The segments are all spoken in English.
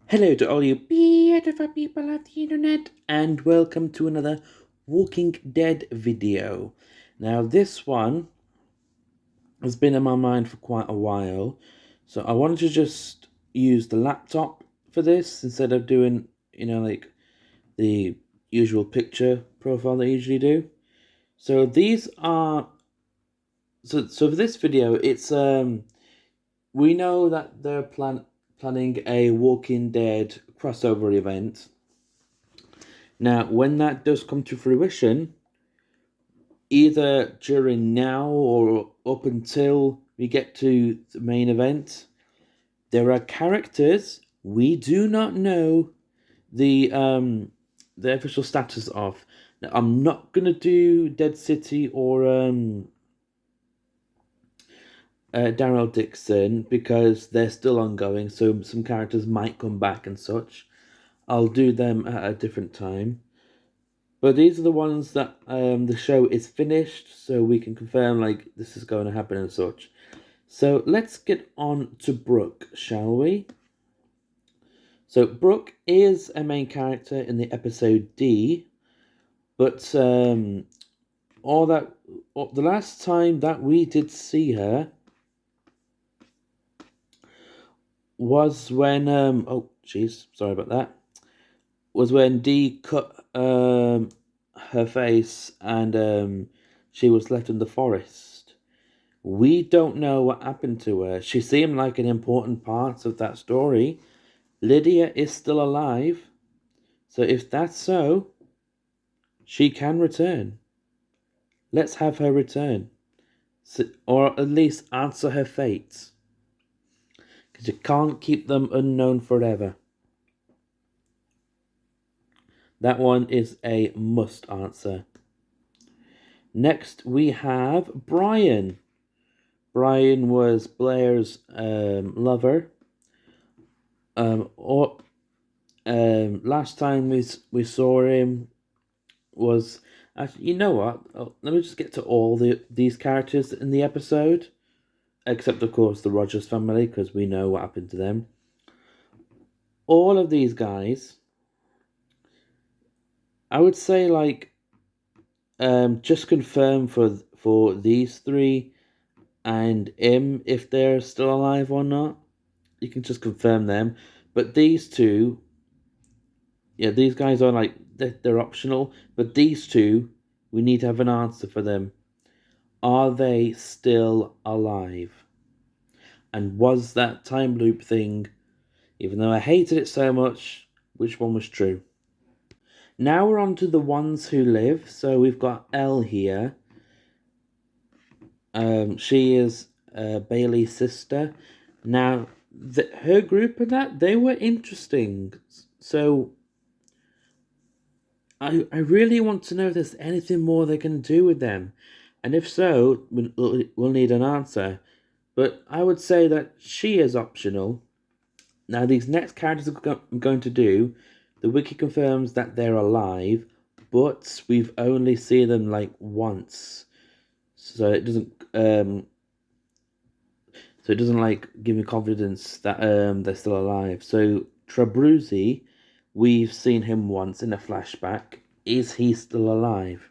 Hello to all you beautiful people of the internet, and welcome to another Walking Dead video. Now, this one has been in my mind for quite a while, so I wanted to just use the laptop for this instead of doing, like the usual picture profile that I usually do. So these are so for this video, it's we know that they're planning a Walking Dead crossover event. Now, when that does come to fruition, either during now or up until we get to the main event, there are characters we do not know the official status of. Now, I'm not gonna do Dead City or Daryl Dixon because they're still ongoing, so some characters might come back and such. I'll do them at a different time. But these are the ones that the show is finished, so we can confirm like this is going to happen and such. So let's get on to Brooke, shall we? So Brooke is a main character in the episode D, but the last time that we did see her was when oh jeez, sorry about that. Was when Dee cut her face and she was left in the forest. We don't know what happened to her. She seemed like an important part of that story. Lydia is still alive, so if that's so, she can return. Let's have her return, or at least answer her fate, because you can't keep them unknown forever. That one is a must answer. Next, we have Brian. Brian was Blair's lover. Last time we saw him was actually, you know what? Let me just get to all these characters in the episode, except of course the Rogers family, because we know what happened to them. All of these guys, I would say, like, just confirm for these three and him if they're still alive or not. You can just confirm them, but these two, yeah, these guys are like they're optional, but these two, we need to have an answer for them. Are they still alive? And was that time loop thing, even though I hated it so much, which one was true? Now we're on to the ones who live. So we've got Elle here. She is Bailey's sister. Now, her group and that, they were interesting. So I really want to know if there's anything more they can do with them. And if so, we'll need an answer. But I would say that she is optional. Now, these next characters I'm going to do, the wiki confirms that they're alive, but we've only seen them like once, so it doesn't like give me confidence that they're still alive. So Trabruzi, we've seen him once in a flashback. Is he still alive?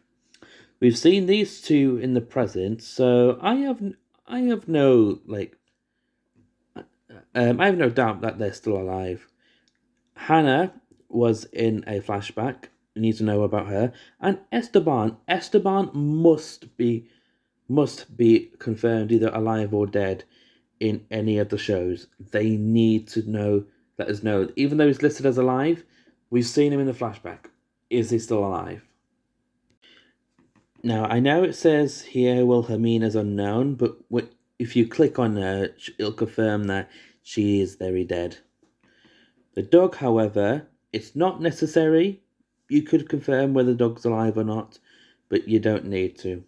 We've seen these two in the present, so I have no I have no doubt that they're still alive. Hannah was in a flashback. You need to know about her. And Esteban. Esteban must be confirmed either alive or dead in any of the shows. They need to let us know. Even though he's listed as alive, we've seen him in the flashback. Is he still alive? Now, I know it says here Wilhelmina's unknown, but if you click on her, it'll confirm that she is very dead. The dog, however, it's not necessary. You could confirm whether the dog's alive or not, but you don't need to.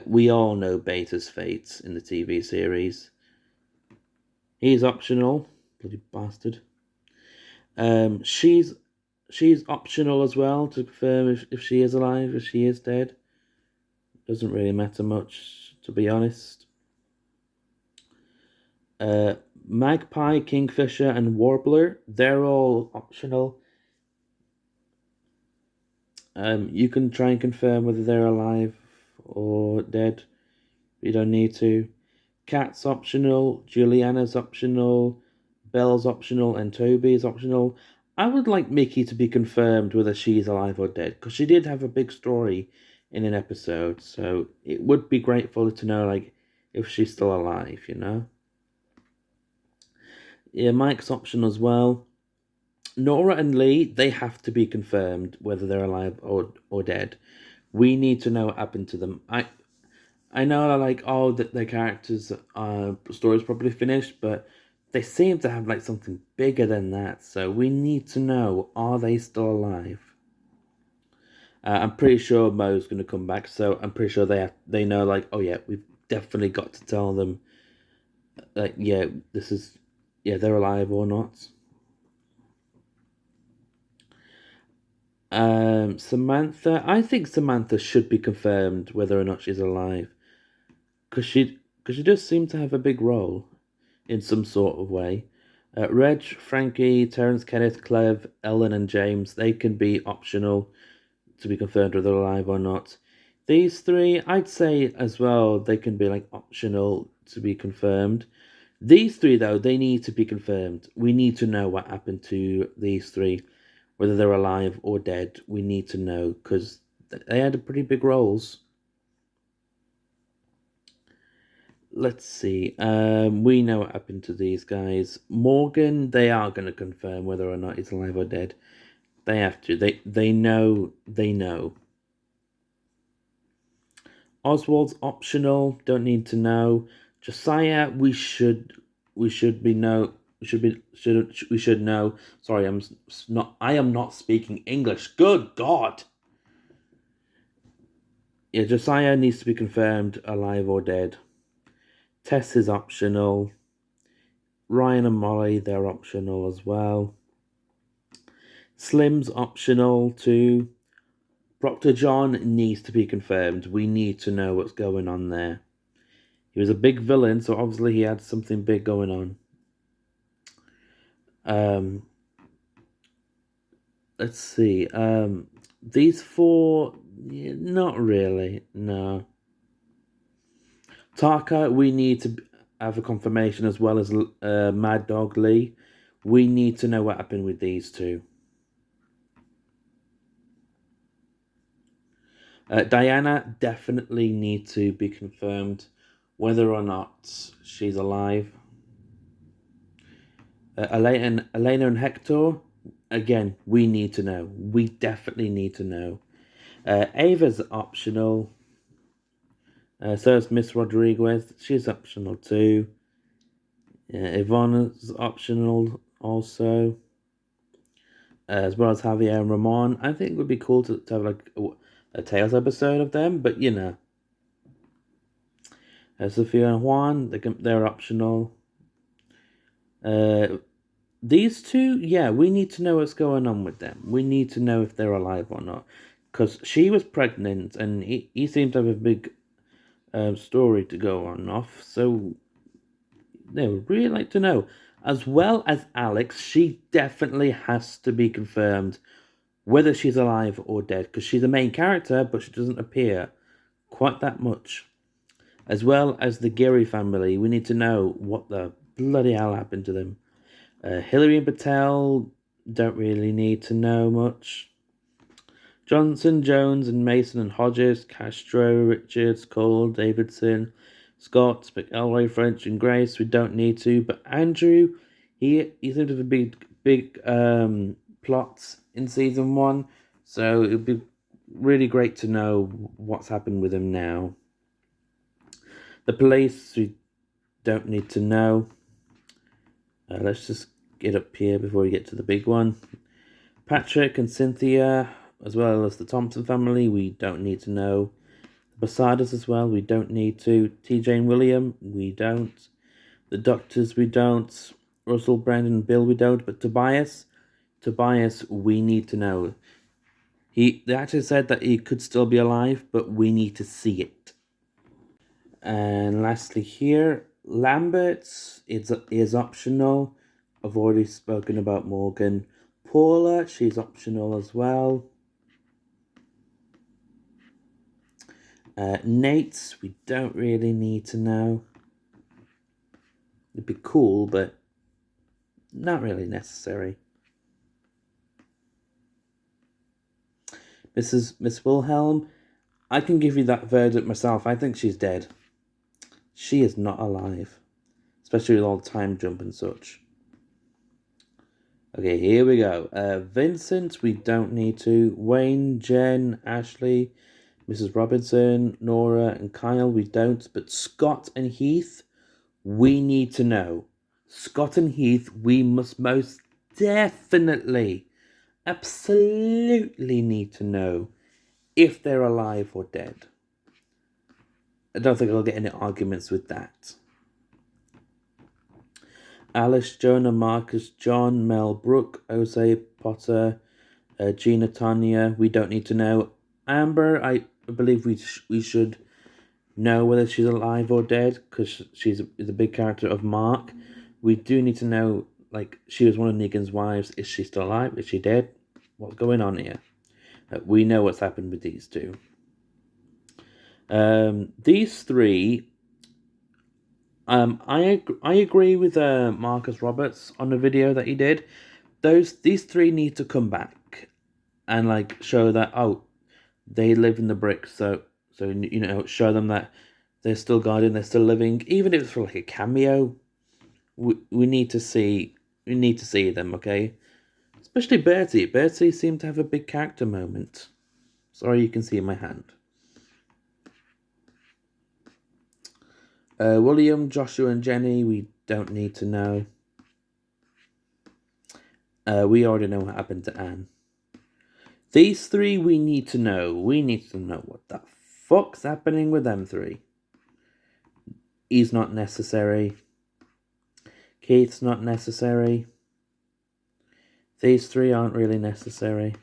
We all know Beta's fate in the TV series. He's optional, bloody bastard. She's optional as well to confirm if she is alive, if she is dead. Doesn't really matter much, to be honest. Magpie, Kingfisher, and Warbler, they're all optional. You can try and confirm whether they're alive or dead. You don't need to. Cat's optional, Juliana's optional, Belle's optional, and Toby's optional. I would like Mickey to be confirmed whether she's alive or dead, because she did have a big story in an episode, so it would be grateful to know, like, if she's still alive, you know? Yeah, Mike's optional as well. Nora and Lee, they have to be confirmed whether they're alive or dead. We need to know what happened to them. I know, like, oh, that their characters' story's probably finished, but they seem to have like something bigger than that. So we need to know: are they still alive? I'm pretty sure Mo's going to come back, so I'm pretty sure they know, like, oh yeah, we've definitely got to tell them, like, yeah, this is, yeah, they're alive or not. Samantha, I think Samantha should be confirmed whether or not she's alive, because she does seem to have a big role in some sort of way. Reg, Frankie, Terence, Kenneth, Clev, Ellen, and James, they can be optional to be confirmed whether they're alive or not. These three, I'd say as well, they can be like optional to be confirmed. These three, though, they need to be confirmed. We need to know what happened to these three, whether they're alive or dead. We need to know, because they had pretty big roles. Let's see. We know what happened to these guys. Morgan, they are going to confirm whether or not he's alive or dead. They have to. They know. They know. Oswald's optional. Don't need to know. Josiah, we should be know. We should know. Sorry, I am not speaking English. Good God. Yeah, Josiah needs to be confirmed alive or dead. Tess is optional. Ryan and Molly, they're optional as well. Slim's optional too. Proctor John needs to be confirmed. We need to know what's going on there. He was a big villain, so obviously he had something big going on. Let's see. These four, not really. No. Taka, we need to have a confirmation, as well as Mad Dog Lee. We need to know what happened with these two. Diana definitely need to be confirmed whether or not she's alive. Elena and Hector, again, we need to know. We definitely need to know. Ava's optional. So is Miss Rodriguez. She's optional too. Yvonne's optional also. As well as Javier and Ramon. I think it would be cool to have like a Tales episode of them, but you know. Sophia and Juan, they're optional. These two, yeah, we need to know what's going on with them. We need to know if they're alive or not. Because she was pregnant, and he seemed to have a big story to go on off. So they would really like to know. As well as Alex, she definitely has to be confirmed whether she's alive or dead. Because she's a main character, but she doesn't appear quite that much. As well as the Geary family, we need to know what the bloody hell happened to them. Hillary and Patel don't really need to know much. Johnson, Jones, and Mason and Hodges, Castro, Richards, Cole, Davidson, Scott, McElroy, French, and Grace, we don't need to. But Andrew, he seemed to have a big plots in season 1, so it would be really great to know what's happened with him now. The police, we don't need to know. Let's just get up here before we get to the big one. Patrick and Cynthia, as well as the Thompson family, we don't need to know. The Posadas as well, we don't need to. TJ and William, we don't. The Doctors, we don't. Russell, Brandon, and Bill, we don't. But Tobias, we need to know. They actually said that he could still be alive, but we need to see it. And lastly here, Lambert is optional. I've already spoken about Morgan. Paula, she's optional as well. Nate, we don't really need to know. It'd be cool, but not really necessary. Miss Wilhelm, I can give you that verdict myself. I think she's dead. She is not alive, especially with all the time jump and such. Okay, here we go. Vincent, we don't need to. Wayne, Jen, Ashley, Mrs. Robinson, Nora, and Kyle, we don't. But Scott and Heath, we need to know. Scott and Heath, we must most definitely, absolutely need to know if they're alive or dead. I don't think I'll get any arguments with that. Alice, Jonah, Marcus, John, Mel, Brooke, Jose, Potter, Gina, Tanya, we don't need to know. Amber, I believe we should know whether she's alive or dead, because she's a big character of Mark. We do need to know, like, she was one of Negan's wives. Is she still alive? Is she dead? What's going on here? We know what's happened with these two. These three, I agree with Marcus Roberts on the video that he did. These three need to come back and like show that they live in the bricks. So show them that they're still guarding, they're still living, even if it's for like a cameo. We need to see them, okay? Especially Bertie. Bertie seemed to have a big character moment. Sorry, you can see my hand. William, Joshua, and Jenny, we don't need to know. We already know what happened to Anne. These three, we need to know. We need to know what the fuck's happening with them three. He's not necessary. Keith's not necessary. These three aren't really necessary.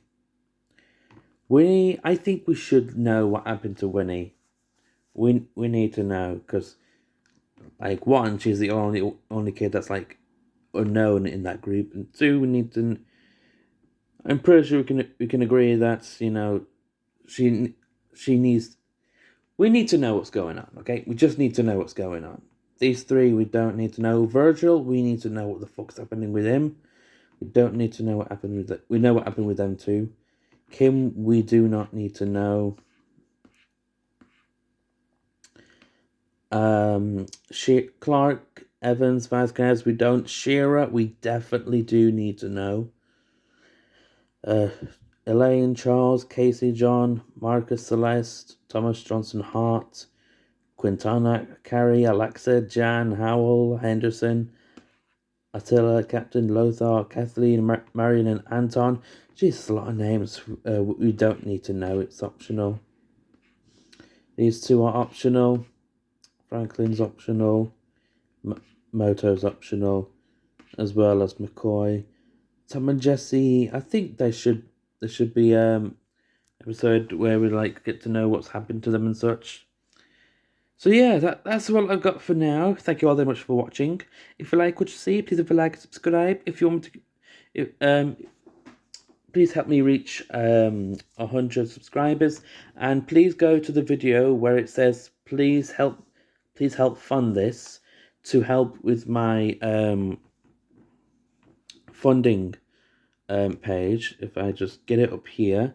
I think we should know what happened to Winnie. We need to know, because like, one, she's the only kid that's like unknown in that group, and two, we need to. I'm pretty sure we can agree that she needs. We need to know what's going on. Okay, we just need to know what's going on. These three, we don't need to know. Virgil, we need to know what the fuck's happening with him. We don't need to know what happened with it. We know what happened with them too. Kim, we do not need to know. Clark, Evans, Vasquez, we don't. Shearer, we definitely do need to know. Elaine, Charles, Casey, John, Marcus, Celeste, Thomas, Johnson, Hart, Quintana, Carrie, Alexa, Jan, Howell, Henderson, Attila, Captain, Lothar, Kathleen, Marion, and Anton. Jesus, a lot of names we don't need to know. It's optional. These two are optional. Franklin's optional. Moto's optional, as well as McCoy. Tom and Jesse, I think there should be episode where we like get to know what's happened to them and such. So yeah, that's all I've got for now. Thank you all very much for watching. If you like what you see, please leave a like and subscribe. If you want to, please help me reach 100 subscribers, and please go to the video where it says please help fund this, to help with my funding page. If I just get it up here,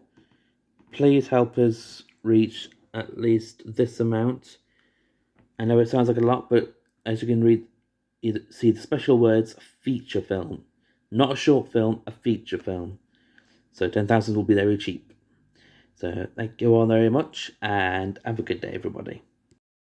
please help us reach at least this amount. I know it sounds like a lot, but as you can see the special words, feature film. Not a short film, a feature film. So 10,000 will be very cheap. So thank you all very much, and have a good day, everybody.